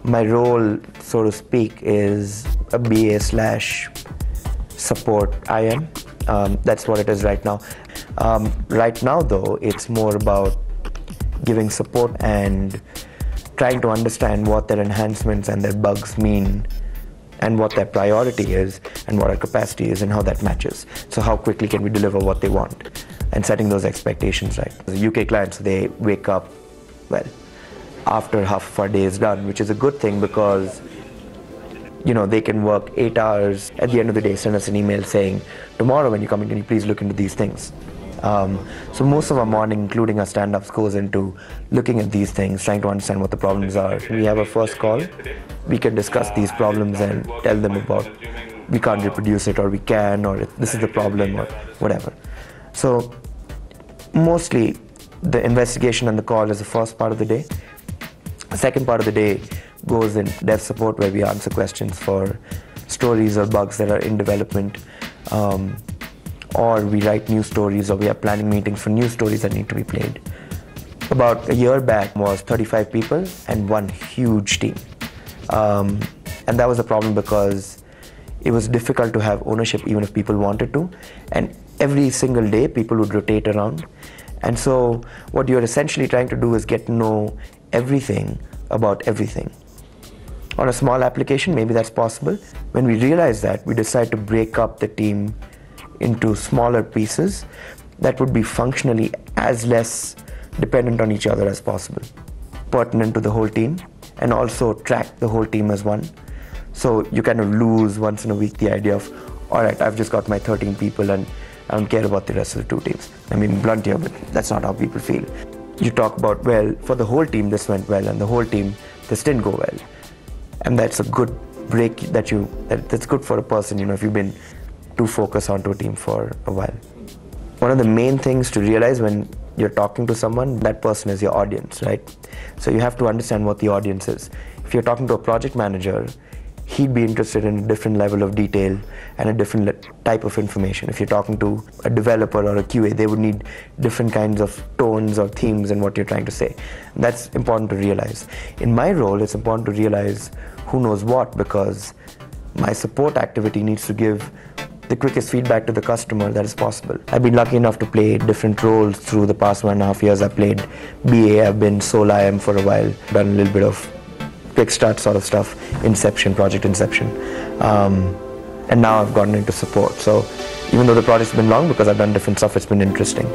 My role, so to speak, is a BA slash support IM. That's what it is right now. Right now, though, it's more about giving support and trying to understand what their enhancements and their bugs mean and what their priority is and what our capacity is and how that matches. So how quickly can we deliver what they want and setting those expectations right. The UK clients, they wake up, well, after half of our day is done, which is a good thing because they can work 8 hours. At the end of the day, send us an email saying, tomorrow when you come in, can you please look into these things? So most of our morning, including our stand-ups, goes into looking at these things, trying to understand what the problems are. When we have a first call, we can discuss these problems and tell them about we can't reproduce it, or we can, or this is the problem, or whatever. So mostly the investigation and the call is the first part of the day. The second part of the day goes in dev support, where we answer questions for stories or bugs that are in development, or we write new stories, or we are planning meetings for new stories that need to be played. About a year back was 35 people and one huge team. And that was a problem because it was difficult to have ownership even if people wanted to. And every single day people would rotate around. And so what you're essentially trying to do is get to know everything about everything. On a small application, maybe that's possible. When we realize that, we decide to break up the team into smaller pieces that would be functionally as less dependent on each other as possible, pertinent to the whole team, and also track the whole team as one. So you kind of lose once in a week the idea of, all right, I've just got my 13 people and I don't care about the rest of the 2 teams. I mean, blunt here, but that's not how people feel. You talk about, well, for the whole team this went well, and the whole team this didn't go well. And that's a good break that's good for a person, if you've been too focused onto a team for a while. One of the main things to realize when you're talking to someone, that person is your audience, right? So you have to understand what the audience is. If you're talking to a project manager, he'd be interested in a different level of detail and a different type of information. If you're talking to a developer or a QA, they would need different kinds of tones or themes in what you're trying to say. And that's important to realize. In my role, it's important to realize who knows what, because my support activity needs to give the quickest feedback to the customer that is possible. I've been lucky enough to play different roles through the past 1.5 years. I've played BA, I've been sole IM for a while, done a little bit of quick start sort of stuff, Inception, Project Inception, and now I've gotten into support. So even though the project's been long, because I've done different stuff, it's been interesting.